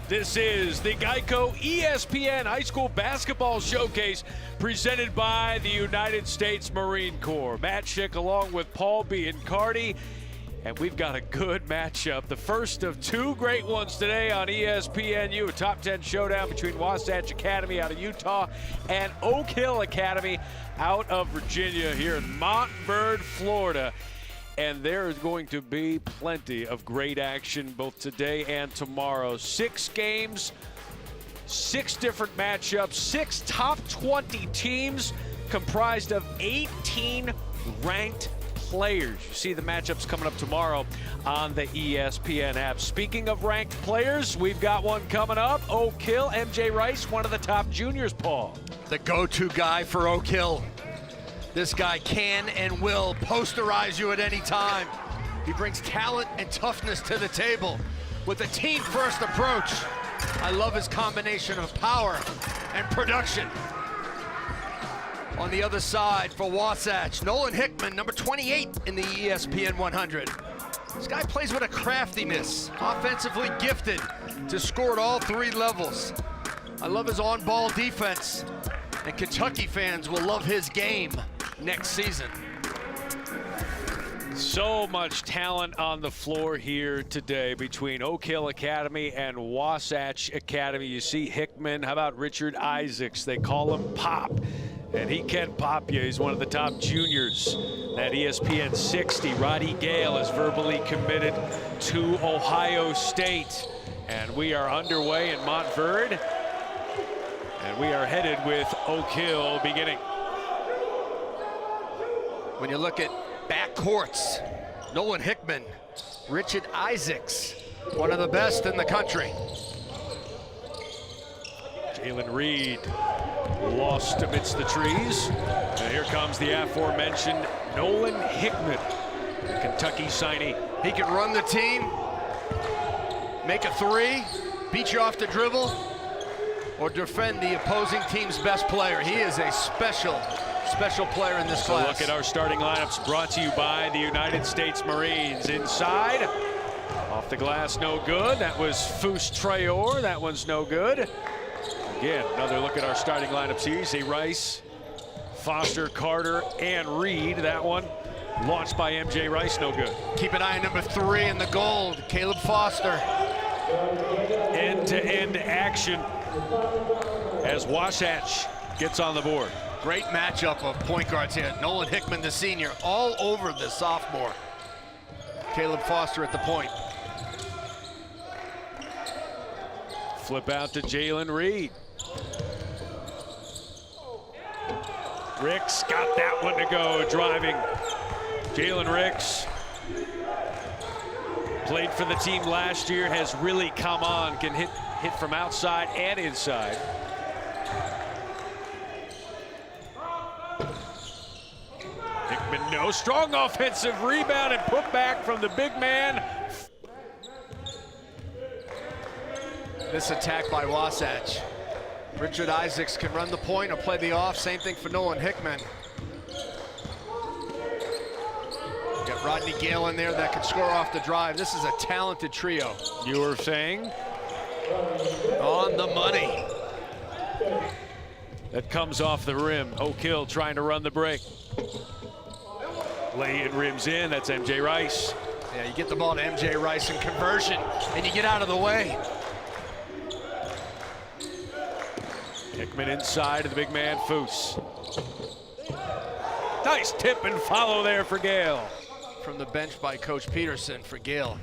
This is the Geico ESPN High School Basketball Showcase presented by the United States Marine Corps. Matt Schick along with Paul Biancardi. And we've got a good matchup. The first of two great ones today on ESPNU. A top 10 showdown between Wasatch Academy out of Utah and Oak Hill Academy out of Virginia here in Montverde, Florida. And there is going to be plenty of great action both today and tomorrow. 6 games, 6 different matchups, 6 top 20 teams comprised of 18 ranked players. You see the matchups coming up tomorrow on the ESPN app. Speaking of ranked players, we've got one coming up. Oak Hill, MJ Rice, one of the top juniors, Paul. The go-to guy for Oak Hill. This guy can and will posterize you at any time. He brings talent and toughness to the table with a team-first approach. I love his combination of power and production. On the other side for Wasatch, Nolan Hickman, number 28 in the ESPN 100. This guy plays with a craftiness, offensively gifted to score at all 3 levels. I love his on-ball defense, and Kentucky fans will love his game next season. So much talent on the floor here today between Oak Hill Academy and Wasatch Academy. You see Hickman. How about Richard Isaacs? They call him Pop, and he can pop you. He's one of the top juniors. That ESPN 60, Roddy Gale, is verbally committed to Ohio State. And we are underway in Montverde, and we are headed with Oak Hill beginning. When you look at backcourts, Nolan Hickman, Richard Isaacs, one of the best in the country. Jalen Reed lost amidst the trees. And here comes the aforementioned Nolan Hickman, Kentucky signee. He can run the team, make a 3, beat you off the dribble, or defend the opposing team's best player. He is a special player in this class. Look at our starting lineups brought to you by the United States Marines. Inside, off the glass, no good. That was Fous Traore. That one's no good. Again, another look at our starting lineups here. You see Rice, Foster, Carter, and Reed. That one launched by MJ Rice, no good. Keep an eye on number 3 in the gold, Caleb Foster. End-to-end action as Wasatch gets on the board. Great matchup of point guards here. Nolan Hickman, the senior, all over the sophomore. Caleb Foster at the point. Flip out to Jalen Reed. Ricks got that one to go, driving. Jalen Ricks played for the team last year, has really come on, can hit from outside and inside. Hickman, no, strong offensive rebound and put back from the big man. This attack by Wasatch. Richard Isaacs can run the point or play the off. Same thing for Nolan Hickman. Got Rodney Gale in there that can score off the drive. This is a talented trio. You were saying? On the money. That comes off the rim. Oak Hill trying to run the break. Lay it rims in, that's MJ Rice. Yeah, you get the ball to MJ Rice in conversion, and you get out of the way. Hickman inside to the big man, Fous. Nice tip and follow there for Gale. From the bench by Coach Peterson for Gale.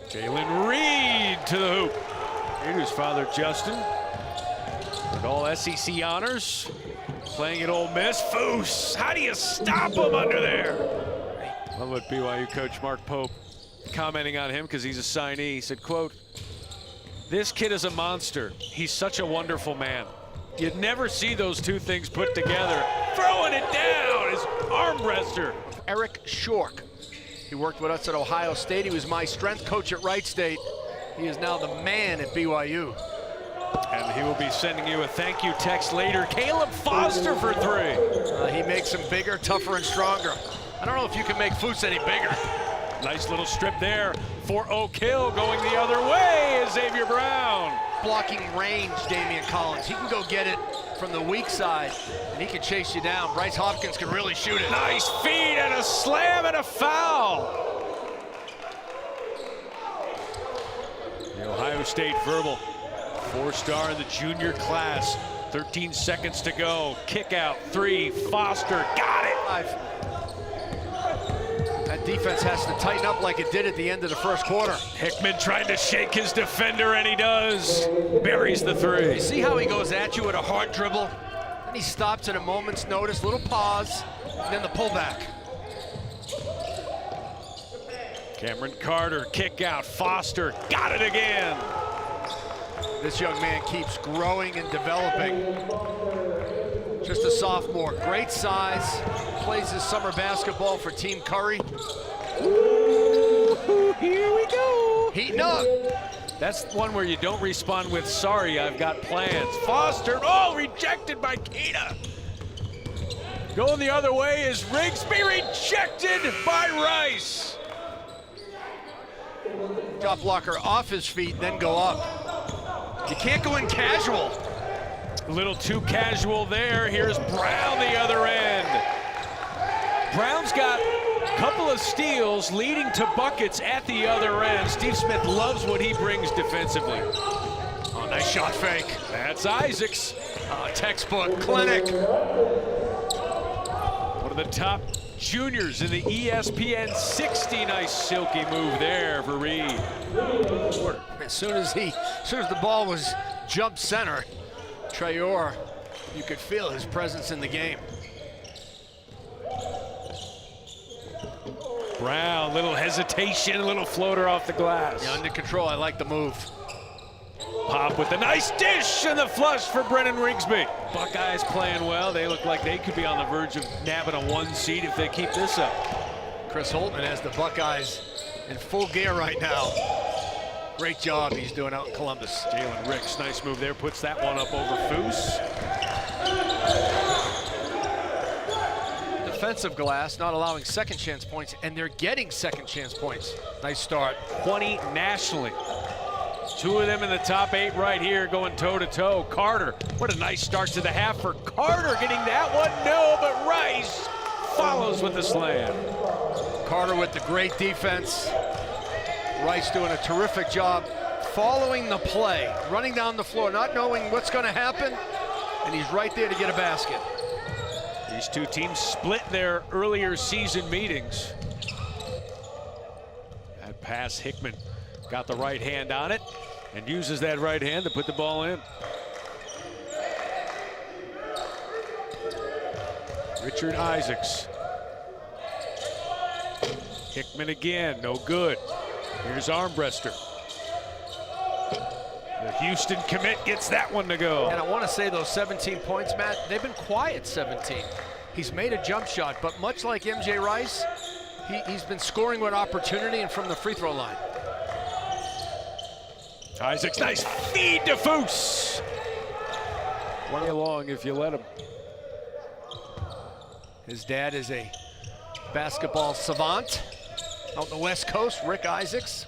Jalen Reed to the hoop. Here's father Justin. And all SEC honors. Playing at Ole Miss. Fous, how do you stop him under there? Love what BYU coach Mark Pope commenting on him because he's a signee. He said, quote, "This kid is a monster. He's such a wonderful man. You'd never see those two things put together." Throwing it down, his arm wrestler. Eric Shork. He worked with us at Ohio State. He was my strength coach at Wright State. He is now the man at BYU. And he will be sending you a thank you text later. Caleb Foster for 3. He makes him bigger, tougher, and stronger. I don't know if you can make Fous any bigger. Nice little strip there for Oak Hill. Going the other way is Xavier Brown. Blocking range, Damian Collins. He can go get it from the weak side, and he can chase you down. Bryce Hopkins can really shoot it. Nice feed and a slam and a foul. The Ohio State verbal, 4-star in the junior class. 13 seconds to go. Kick out, 3. Foster got it. 5. That defense has to tighten up like it did at the end of the first quarter. Hickman trying to shake his defender, and he does. Buries the 3. You see how he goes at you with a hard dribble? Then he stops at a moment's notice, little pause, and then the pullback. Cameron Carter, kick out. Foster got it again. This young man keeps growing and developing. Just a sophomore, great size, plays his summer basketball for Team Curry. Ooh, here we go. Heating up. That's one where you don't respond with, sorry, I've got plans. Foster, oh, rejected by Keita. Going the other way is Rigsby, rejected by Rice. Shot blocker off his feet, then go up. You can't go in casual. A little too casual there. Here's Brown the other end. Brown's got a couple of steals leading to buckets at the other end. Steve Smith loves what he brings defensively. Oh, nice shot fake. That's Isaacs. Textbook clinic. One of the top juniors in the ESPN 60. Nice silky move there for Reed. As soon as the ball was jump center, Traore, you could feel his presence in the game. Brown, little hesitation, little floater off the glass. Yeah, under control, I like the move. Pop with a nice dish and the flush for Brennan Rigsby. Buckeyes playing well. They look like they could be on the verge of nabbing a 1 seed if they keep this up. Chris Holtman has the Buckeyes in full gear right now. Great job he's doing out in Columbus. Jalen Ricks, nice move there, puts that one up over Foose. Defensive glass, not allowing second chance points, and they're getting second chance points. Nice start. 20 nationally. 2 of them in the top 8 right here going toe-to-toe. Carter, what a nice start to the half for Carter, getting that one. No, but Rice follows with the slam. Carter with the great defense. Rice doing a terrific job following the play, running down the floor, not knowing what's going to happen, and he's right there to get a basket. These 2 teams split their earlier season meetings. That pass, Hickman got the right hand on it and uses that right hand to put the ball in. Richard Isaacs. Hickman again, no good. Here's Armbruster. The Houston commit gets that one to go. And I want to say those 17 points, Matt, they've been quiet 17. He's made a jump shot, but much like MJ Rice, he's been scoring with opportunity and from the free throw line. Isaacs, nice feed to Foose. One along if you let him. His dad is a basketball savant out on the West Coast, Rick Isaacs.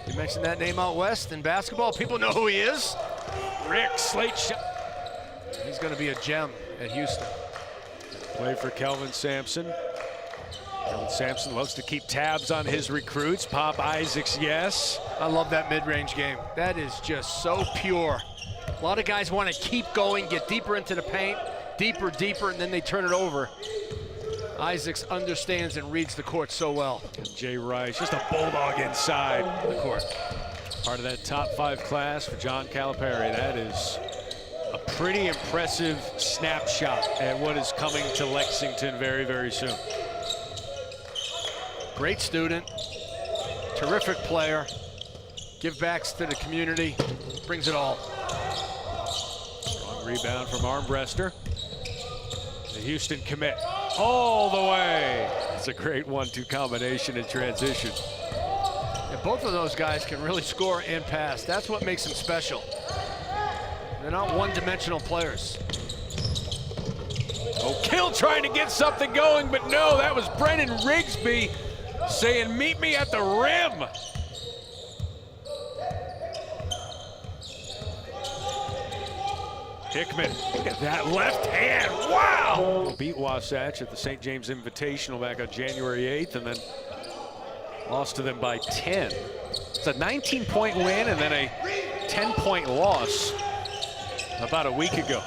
You mentioned that name out west in basketball. People know who he is. Rick, slate shot. He's going to be a gem at Houston. Play for Kelvin Sampson. Kelvin Sampson loves to keep tabs on his recruits. Pop Isaacs, yes. I love that mid-range game. That is just so pure. A lot of guys want to keep going, get deeper into the paint, deeper, and then they turn it over. Isaacs understands and reads the court so well. Jay Rice, just a bulldog inside the court. Part of that top 5 class for John Calipari. That is a pretty impressive snapshot at what is coming to Lexington very, very soon. Great student, terrific player, give backs to the community, brings it all. Strong rebound from Armbruster. The Houston commit all the way. It's a great 1-2 combination in transition. And both of those guys can really score and pass. That's what makes them special. They're not one-dimensional players. Oak Hill trying to get something going, but no, that was Brennan Rigsby saying, meet me at the rim. Hickman, look at that left hand, wow! Beat Wasatch at the St. James Invitational back on January 8th and then lost to them by 10. It's a 19-point win and then a 10-point loss about a week ago.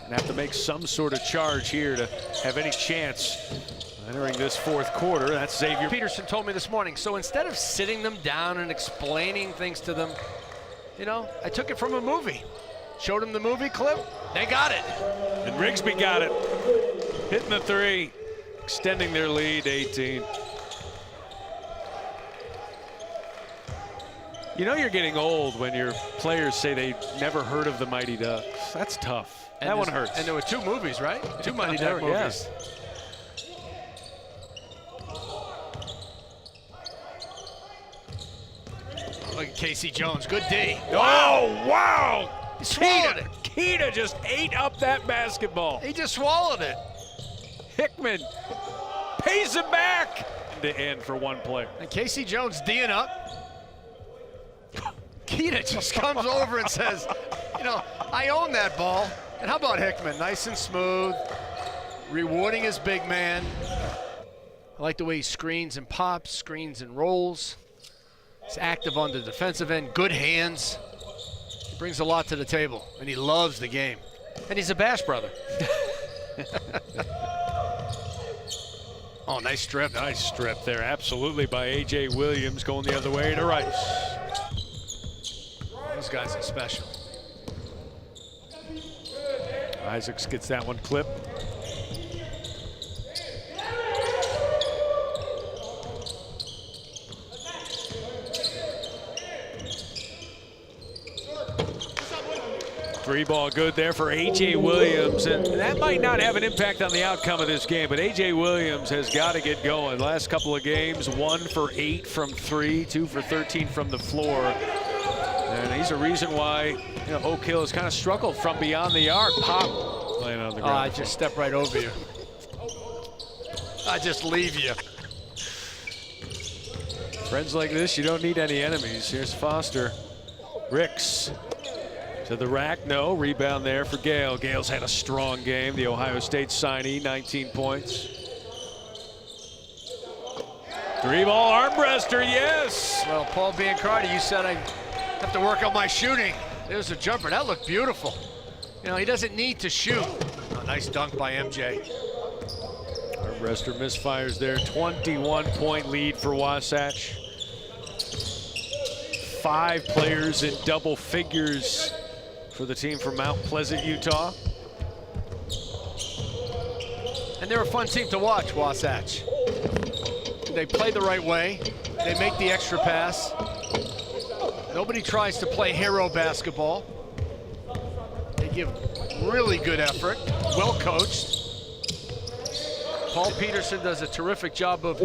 And have to make some sort of charge here to have any chance entering this fourth quarter. That's Xavier Peterson told me this morning, so instead of sitting them down and explaining things to them, you know, I took it from a movie. Showed them the movie clip, they got it. And Rigsby got it. Hitting the three, extending their lead to 18. You know you're getting old when your players say they never heard of the Mighty Ducks. That's tough. And that one hurts. And there were 2 movies, right? 2 Mighty Duck movies. Yes. Look at Casey Jones, good D. Oh, wow! He swallowed it. Keita just ate up that basketball. He just swallowed it. Hickman pays him back. The end for one player. And Casey Jones D'ing up. Keita just comes over and says, you know, I own that ball. And how about Hickman? Nice and smooth, rewarding his big man. I like the way he screens and pops, screens and rolls. He's active on the defensive end, good hands. He brings a lot to the table, and he loves the game. And he's a Bash brother. Oh, nice strip. Nice strip there, absolutely, by A.J. Williams, going the other way to Rice. Those guys are special. Isaacs gets that one clipped. Three ball good there for A.J. Williams, and that might not have an impact on the outcome of this game, but A.J. Williams has got to get going. Last couple of games, 1 for 8 from 3, 2 for 13 from the floor. And he's a reason why Oak Hill has kind of struggled from beyond the arc. Pop laying on the ground. I just step right over you. I just leave you. Friends like this, you don't need any enemies. Here's Foster. Ricks to the rack, no. Rebound there for Gale. Gale's had a strong game. The Ohio State signee, 19 points. Three-ball arm wrestler, yes. Well, Paul Biancardi, you said I have to work on my shooting. There's a jumper. That looked beautiful. You know, he doesn't need to shoot. Oh, nice dunk by MJ. Arm wrestler misfires there. 21-point lead for Wasatch. 5 players in double figures for the team from Mount Pleasant, Utah. And they're a fun team to watch, Wasatch. They play the right way. They make the extra pass. Nobody tries to play hero basketball. They give really good effort, well coached. Paul Peterson does a terrific job of,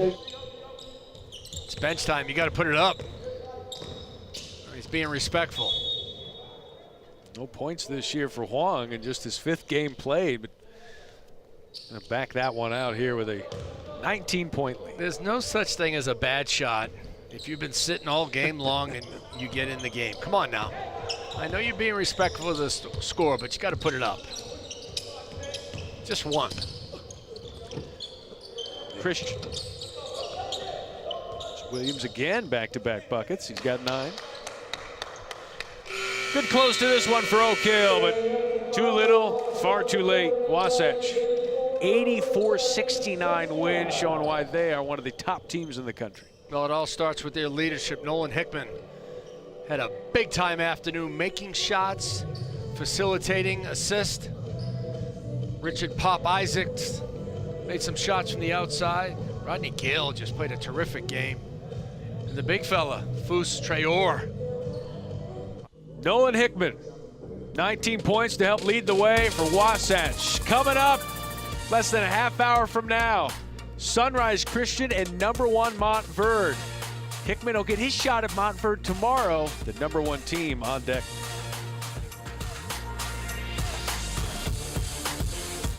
it's bench time, you got to put it up. He's being respectful. No points this year for Huang in just his 5th game played, but gonna back that one out here with a 19-point lead. There's no such thing as a bad shot if you've been sitting all game long and you get in the game. Come on now. I know you're being respectful of the score, but you got to put it up. Just one. Christian. Williams again, back-to-back buckets. He's got 9. Good close to this one for Oak Hill, but too little, far too late. Wasatch, 84-69 win, showing why they are one of the top teams in the country. Well, it all starts with their leadership. Nolan Hickman had a big-time afternoon, making shots, facilitating, assist. Richard Pop Isaacs made some shots from the outside. Rodney Gale just played a terrific game. And the big fella, Fus Traore. Nolan Hickman, 19 points to help lead the way for Wasatch. Coming up, less than a half hour from now, Sunrise Christian and #1 Montverde. Hickman will get his shot at Montverde tomorrow. The #1 team on deck.